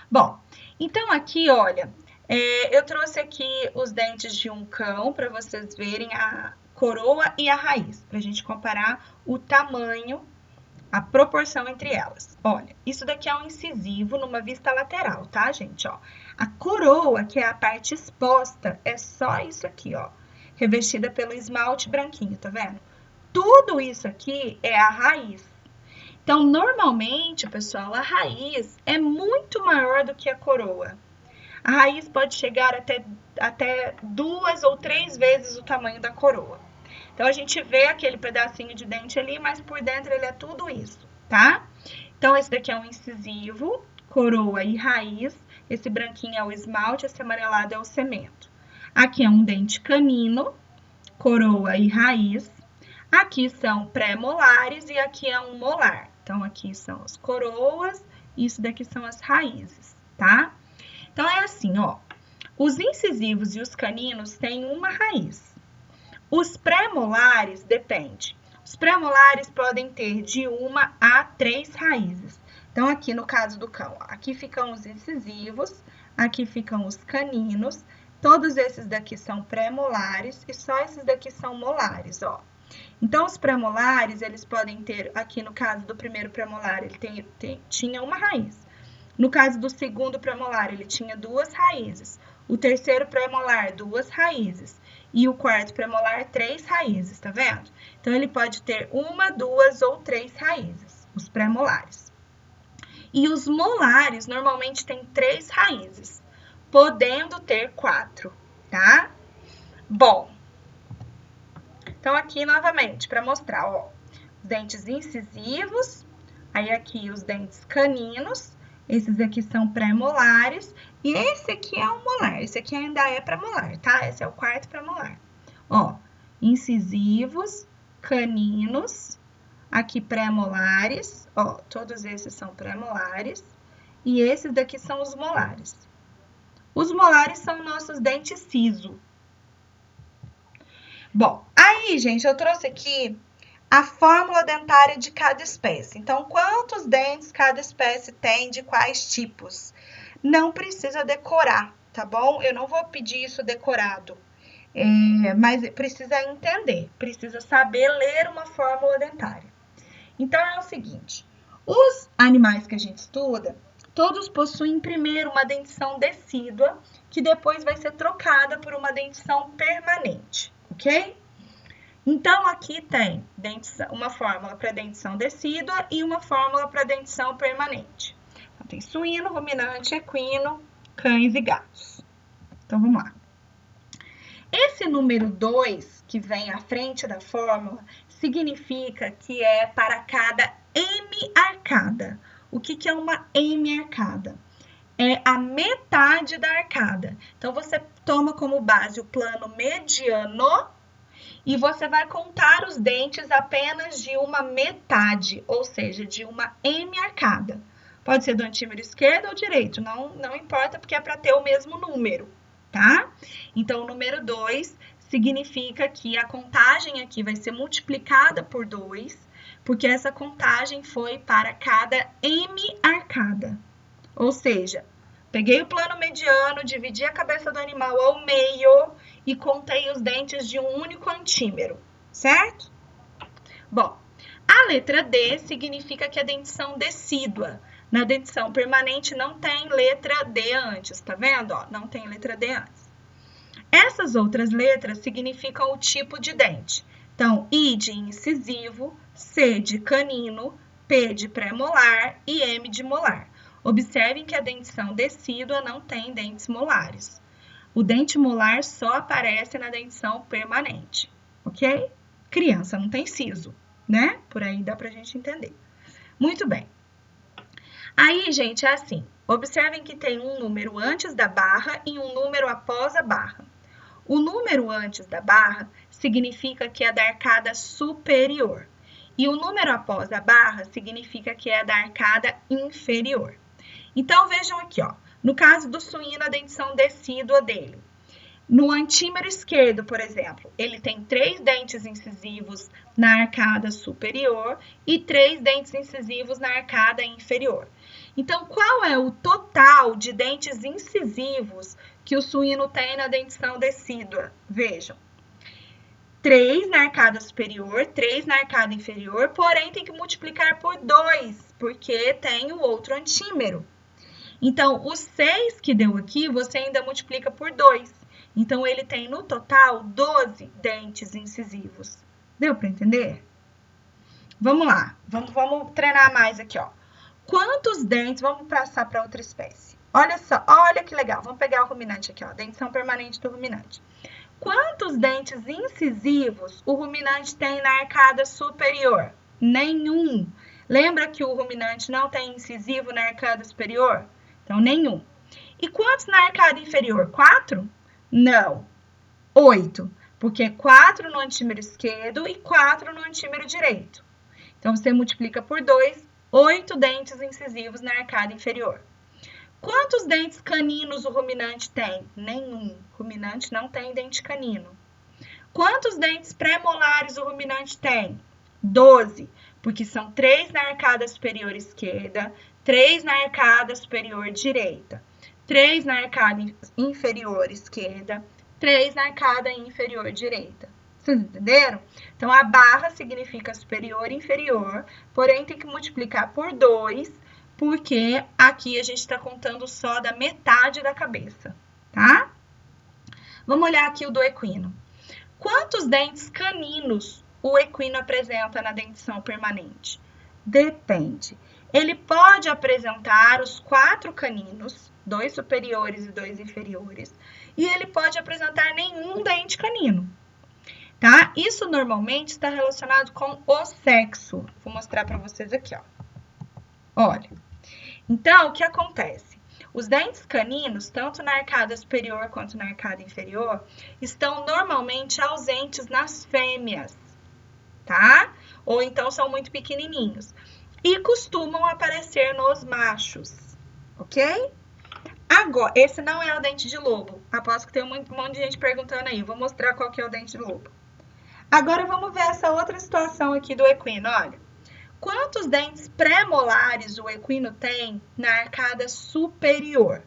Bom, então aqui, olha, eu trouxe aqui os dentes de um cão para vocês verem a coroa e a raiz, para a gente comparar o tamanho, a proporção entre elas. Olha, isso daqui é um incisivo numa vista lateral, tá, gente? Ó, a coroa, que é a parte exposta, é só isso aqui, ó, revestida pelo esmalte branquinho, tá vendo? Tudo isso aqui é a raiz. Então, normalmente, pessoal, a raiz é muito maior do que a coroa. A raiz pode chegar até 2 ou 3 vezes o tamanho da coroa. Então, a gente vê aquele pedacinho de dente ali, mas por dentro ele é tudo isso, tá? Então, esse daqui é um incisivo, coroa e raiz. Esse branquinho é o esmalte, esse amarelado é o cemento. Aqui é um dente canino, coroa e raiz. Aqui são pré-molares e aqui é um molar. Então, aqui são as coroas e isso daqui são as raízes, tá? Então, é assim, ó. Os incisivos e os caninos têm uma raiz. Os pré-molares depende. Os pré-molares podem ter de 1 a 3 raízes. Então, aqui no caso do cão, ó, aqui ficam os incisivos, aqui ficam os caninos. Todos esses daqui são pré-molares e só esses daqui são molares, ó. Então, os pré-molares, eles podem ter, aqui no caso do primeiro pré-molar, ele tinha uma raiz. No caso do segundo pré-molar, ele tinha 2 raízes. O terceiro pré-molar, 2 raízes. E o quarto pré-molar, 3 raízes, tá vendo? Então, ele pode ter 1, 2 ou 3 raízes, os pré-molares. E os molares, normalmente, têm 3 raízes, podendo ter 4, tá? Bom, então aqui, novamente, para mostrar, ó. os dentes incisivos, aí aqui os dentes caninos, esses aqui são pré-molares, e esse aqui é um molar, esse aqui ainda é pré-molar, tá? Esse é o quarto pré-molar. Ó, incisivos, caninos, aqui pré-molares, ó, todos esses são pré-molares, e esses daqui são os molares. Os molares são nossos dentes siso. Bom, aí, gente, eu trouxe aqui a fórmula dentária de cada espécie. Então, quantos dentes cada espécie tem, de quais tipos? Não precisa decorar, tá bom? Eu não vou pedir isso decorado, mas precisa entender, precisa saber ler uma fórmula dentária. Então, é o seguinte, os animais que a gente estuda, todos possuem primeiro uma dentição decídua, que depois vai ser trocada por uma dentição permanente, ok? Então, aqui tem uma fórmula para dentição decídua e uma fórmula para dentição permanente. Então, tem suíno, ruminante, equino, cães e gatos. Então, vamos lá. Esse número 2, que vem à frente da fórmula, significa que é para cada hemiarcada. O que é uma hemiarcada? É a metade da arcada. Então, você toma como base o plano mediano e você vai contar os dentes apenas de uma metade, ou seja, de uma hemiarcada. Pode ser do antímero esquerdo ou direito, não importa, porque é para ter o mesmo número, tá? Então, o número 2 significa que a contagem aqui vai ser multiplicada por 2, porque essa contagem foi para cada hemiarcada. Ou seja, peguei o plano mediano, dividi a cabeça do animal ao meio e contei os dentes de um único antímero, certo? Bom, a letra D significa que é dentição decídua. Na dentição permanente não tem letra D antes, tá vendo? Ó, não tem letra D antes. Essas outras letras significam o tipo de dente. Então, I de incisivo, C de canino, P de pré-molar e M de molar. Observem que a dentição decídua não tem dentes molares. O dente molar só aparece na dentição permanente, ok? Criança não tem siso, né? Por aí dá pra gente entender. Muito bem. Aí, gente, é assim. Observem que tem um número antes da barra e um número após a barra. O número antes da barra significa que é da arcada superior. E o número após a barra significa que é da arcada inferior. Então, vejam aqui, ó. No caso do suíno, a dentição decídua dele. No antímero esquerdo, por exemplo, ele tem 3 dentes incisivos na arcada superior e 3 dentes incisivos na arcada inferior. Então, qual é o total de dentes incisivos que o suíno tem na dentição decídua? Vejam. 3 na arcada superior, 3 na arcada inferior, porém tem que multiplicar por 2, porque tem o outro antímero. Então, os 6 que deu aqui, você ainda multiplica por 2. Então, ele tem no total 12 dentes incisivos. Deu para entender? Vamos lá, vamos treinar mais aqui, ó. Quantos dentes, vamos passar para outra espécie. Olha só, olha que legal, vamos pegar o ruminante aqui, ó, dentição permanente do ruminante. Quantos dentes incisivos o ruminante tem na arcada superior? Nenhum. Lembra que o ruminante não tem incisivo na arcada superior? Então, nenhum. E quantos na arcada inferior? 4? Não. 8. Porque 4 no antímero esquerdo e 4 no antímero direito. Então, você multiplica por 2, 8 dentes incisivos na arcada inferior. Quantos dentes caninos o ruminante tem? Nenhum. O ruminante não tem dente canino. Quantos dentes pré-molares o ruminante tem? 12. Porque são 3 na arcada superior esquerda, 3 na arcada superior direita, 3 na arcada inferior esquerda, 3 na arcada inferior direita. Vocês entenderam? Então, a barra significa superior e inferior, porém tem que multiplicar por 2, porque aqui a gente está contando só da metade da cabeça, tá? Vamos olhar aqui o do equino. Quantos dentes caninos o equino apresenta na dentição permanente? Depende. Ele pode apresentar os 4 caninos, 2 superiores e 2 inferiores, e ele pode apresentar nenhum dente canino. tá? Isso normalmente está relacionado com o sexo. Vou mostrar para vocês aqui, ó. Olha. Então, o que acontece? Os dentes caninos, tanto na arcada superior quanto na arcada inferior, estão normalmente ausentes nas fêmeas, tá? Ou então são muito pequenininhos. E costumam aparecer nos machos, ok? Agora, esse não é o dente de lobo. Aposto que tem um monte de gente perguntando aí. Vou mostrar qual que é o dente de lobo. Agora, vamos ver essa outra situação aqui do equino, olha. Quantos dentes pré-molares o equino tem na arcada superior?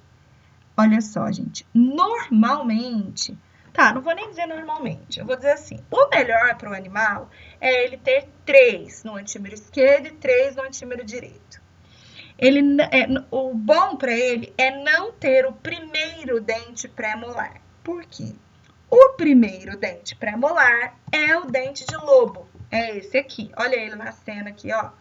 Olha só, gente. Normalmente, tá, não vou nem dizer normalmente, eu vou dizer assim, o melhor para o animal é ele ter 3 no antímero esquerdo e 3 no antímero direito. O bom para ele é não ter o primeiro dente pré-molar. Por quê? O primeiro dente pré-molar é o dente de lobo. É esse aqui. Olha ele nascendo aqui, ó.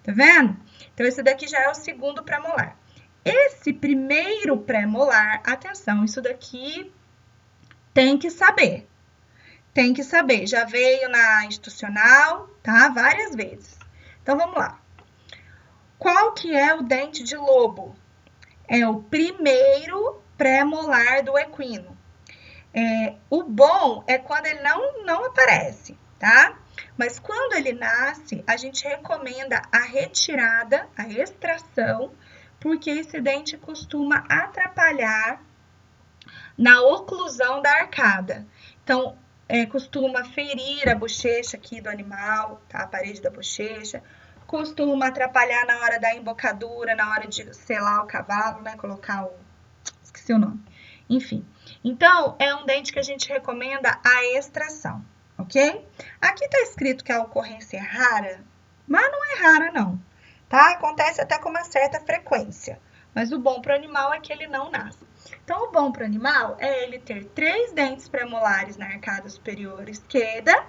Tá vendo? Então, esse daqui já é o segundo pré-molar. Esse primeiro pré-molar, atenção, isso daqui tem que saber. Tem que saber. Já veio na institucional, tá? Várias vezes. Então, vamos lá. Qual que é o dente de lobo? É o primeiro pré-molar do equino. O bom é quando ele não aparece, tá? Mas quando ele nasce, a gente recomenda a retirada, a extração, porque esse dente costuma atrapalhar na oclusão da arcada. Então, costuma ferir a bochecha aqui do animal, tá? A parede da bochecha. Costuma atrapalhar na hora da embocadura, na hora de selar o cavalo, né? Colocar o... esqueci o nome. Enfim. Então, é um dente que a gente recomenda a extração, ok? Aqui tá escrito que a ocorrência é rara, mas não é rara não, tá? Acontece até com uma certa frequência, mas o bom para o animal é que ele não nasce. Então, o bom para o animal é ele ter 3 dentes premolares na arcada superior esquerda,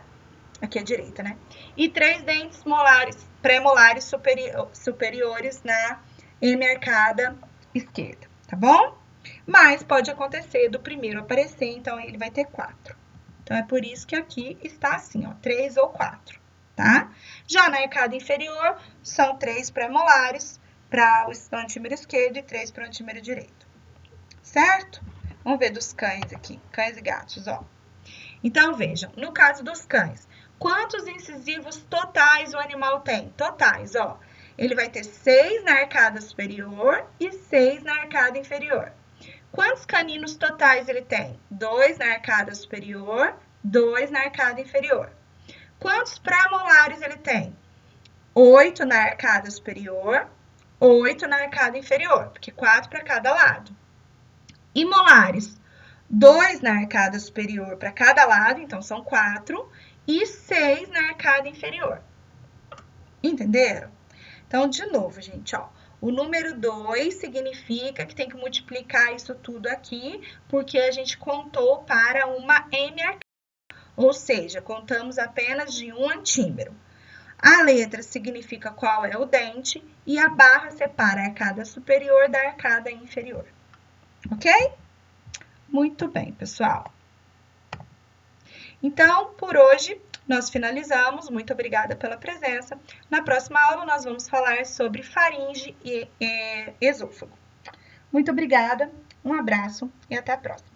aqui à direita, né? E 3 dentes premolares superiores na hemiarcada esquerda, tá bom? Mas pode acontecer do primeiro aparecer, então ele vai ter 4. Então, é por isso que aqui está assim, ó, 3 ou 4, tá? Já na arcada inferior, são 3 pré-molares para o antímero esquerdo e 3 para o antímero direito, certo? Vamos ver dos cães aqui, cães e gatos, ó. Então, vejam, no caso dos cães, quantos incisivos totais o animal tem? Totais, ó. Ele vai ter 6 na arcada superior e 6 na arcada inferior. Quantos caninos totais ele tem? 2 na arcada superior, 2 na arcada inferior. Quantos pré-molares ele tem? 8 na arcada superior, 8 na arcada inferior, porque 4 para cada lado. E molares? 2 na arcada superior para cada lado, então são 4, e 6 na arcada inferior. Entenderam? Então, de novo, gente, ó. O número 2 significa que tem que multiplicar isso tudo aqui, porque a gente contou para uma hemiarcada, ou seja, contamos apenas de um antímero. A letra significa qual é o dente e a barra separa a arcada superior da arcada inferior. Ok? Muito bem, pessoal. Então, por hoje, nós finalizamos. Muito obrigada pela presença. Na próxima aula, nós vamos falar sobre faringe e esôfago. Muito obrigada, um abraço e até a próxima.